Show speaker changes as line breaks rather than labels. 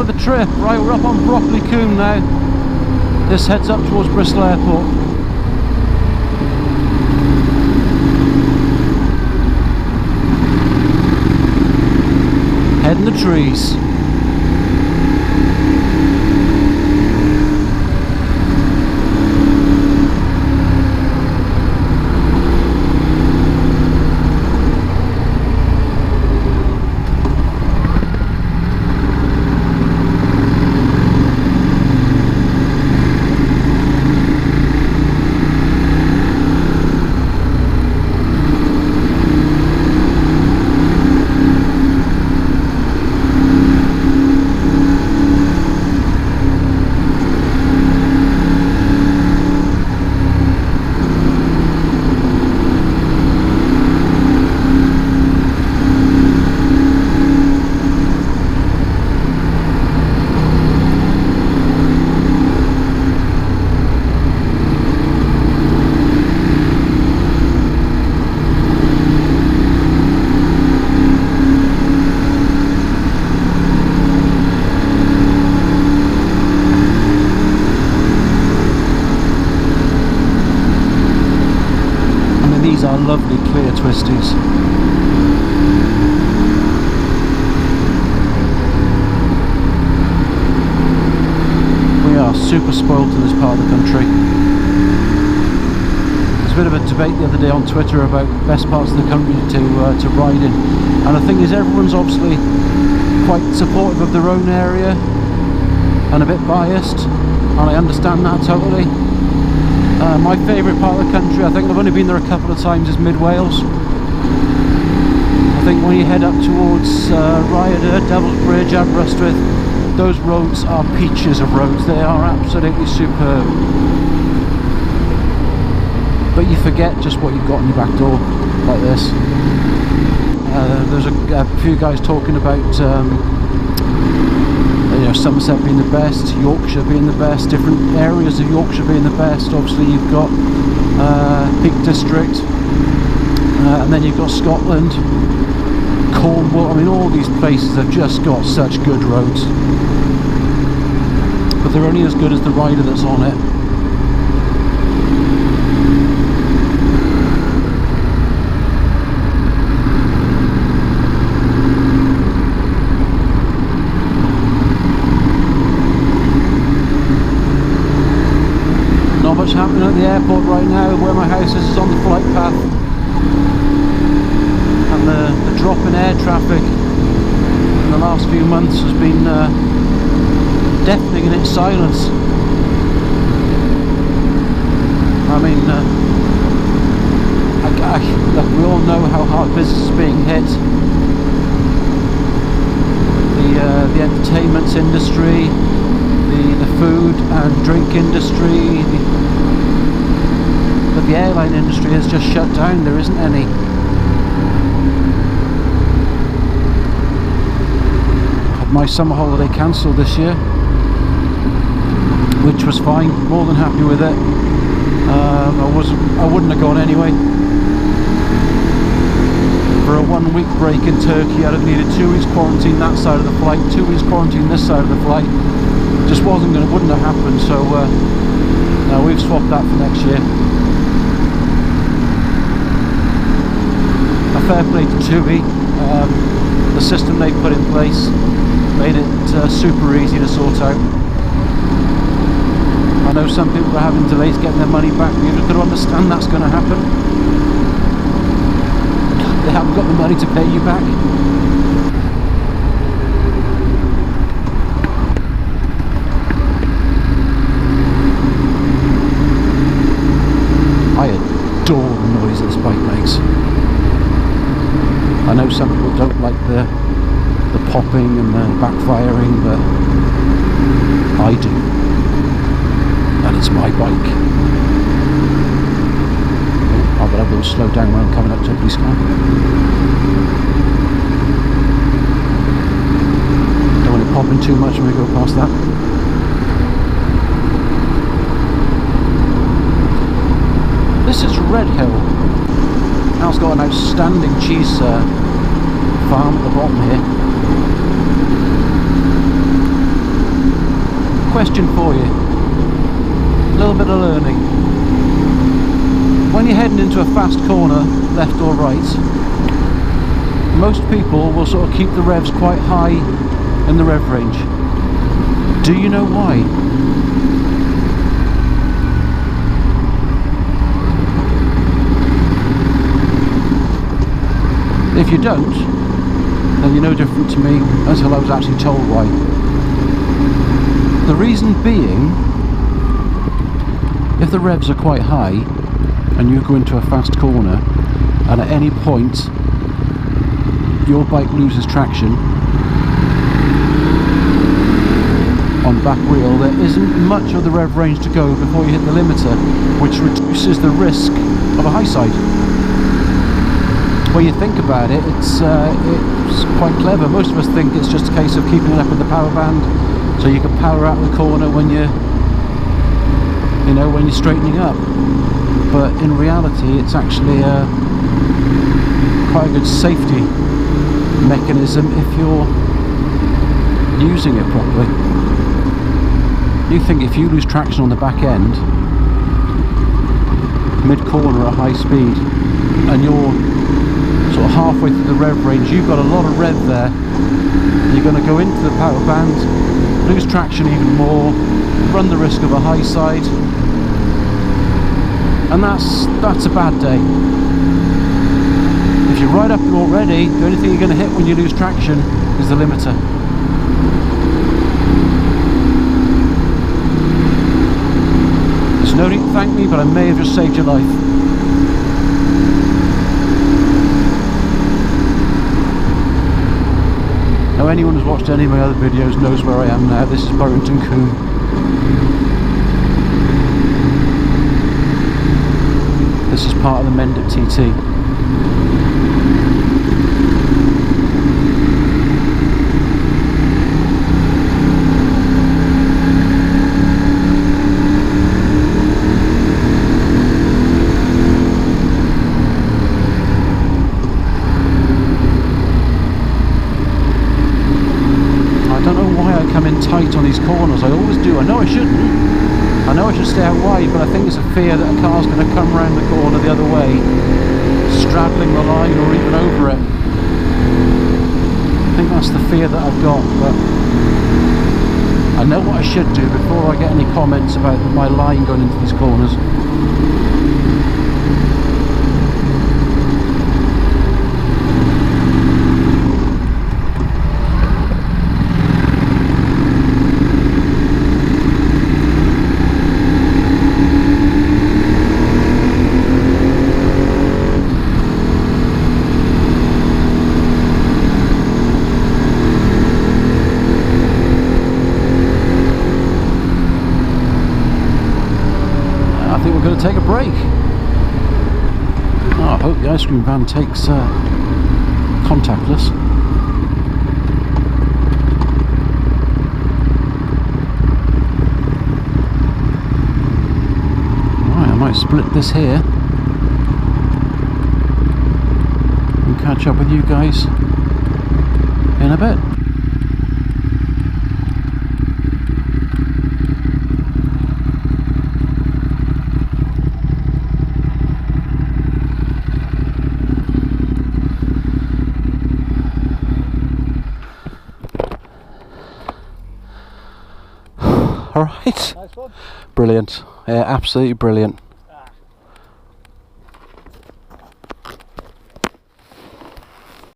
of the trip. Right, we're up on Broccoli Coombe now. This heads up towards Bristol Airport. Head in the trees. These are lovely clear twisties. We are super spoiled in this part of the country. There's a bit of a debate the other day on Twitter about best parts of the country to ride in, and the thing is, everyone's obviously quite supportive of their own area and a bit biased, and I understand that totally. My favourite part of the country, I think I've only been there a couple of times, is Mid Wales. I think when you head up towards Rhyadr, Devil's Bridge, Aberystwyth, those roads are peaches of roads. They are absolutely superb. But you forget just what you've got in your back door, like this. There's a few guys talking about Somerset being the best, Yorkshire being the best, different areas of Yorkshire being the best. Obviously you've got Peak District, and then you've got Scotland, Cornwall. I mean, all these places have just got such good roads, but they're only as good as the rider that's on it. Not much happening at the airport right now. Where my house is on the flight path, and the drop in air traffic in the last few months has been deafening in its silence. I mean, look, we all know how hard business is being hit. The entertainment industry, the food and drink industry, but the airline industry has just shut down. There isn't any. I had my summer holiday cancelled this year, which was fine, more than happy with it. I wouldn't have gone anyway. For a 1 week break in Turkey, I'd have needed 2 weeks quarantine that side of the flight, 2 weeks quarantine this side of the flight. Just wouldn't have happened, so no, we've swapped that for next year. A fair play to TUI. The system they put in place made it super easy to sort out. I know some people are having delays getting their money back, but you've got to understand that's going to happen. They haven't got the money to pay you back. I adore the noise this bike makes. I know some people don't like the popping and the backfiring, but I do. And it's my bike. Oh, but I will slow down when I'm coming up to a police car. Don't want it popping too much when we go past that. This is Red Hill. Now it's got an outstanding cheese farm at the bottom here. question for you. A little bit of learning. When you're heading into a fast corner, left or right, most people will sort of keep the revs quite high in the rev range. Do you know why? If you don't, then you're no different to me until I was actually told why. The reason being, if the revs are quite high and you go into a fast corner and at any point your bike loses traction on back wheel, there isn't much of the rev range to go before you hit the limiter, which reduces the risk of a high side. When you think about it, it's quite clever. Most of us think it's just a case of keeping it up with the power band so you can power out the corner when you're straightening up. But in reality, it's actually quite a good safety mechanism if you're using it properly. You think if you lose traction on the back end, mid-corner at high speed, and you're sort of halfway through the rev range, you've got a lot of rev there, you're going to go into the power band, lose traction even more, run the risk of a high side, and that's a bad day. If you're right up there already, the only thing you're going to hit when you lose traction is the limiter. There's no need to thank me, but I may have just saved your life. Now anyone who's watched any of my other videos knows where I am now. This is Burrington Combe. This is part of the Mendip TT. Tight on these corners. I always do. I know I shouldn't. I know I should stay out wide, but I think it's a fear that a car's going to come around the corner the other way, straddling the line or even over it. I think that's the fear that I've got, but I know what I should do before I get any comments about my line going into these corners. Going to take a break. Oh, I hope the ice cream van takes contactless. Right, I might split this here and catch up with you guys in a bit. Alright,
nice one.
Brilliant, yeah, absolutely brilliant.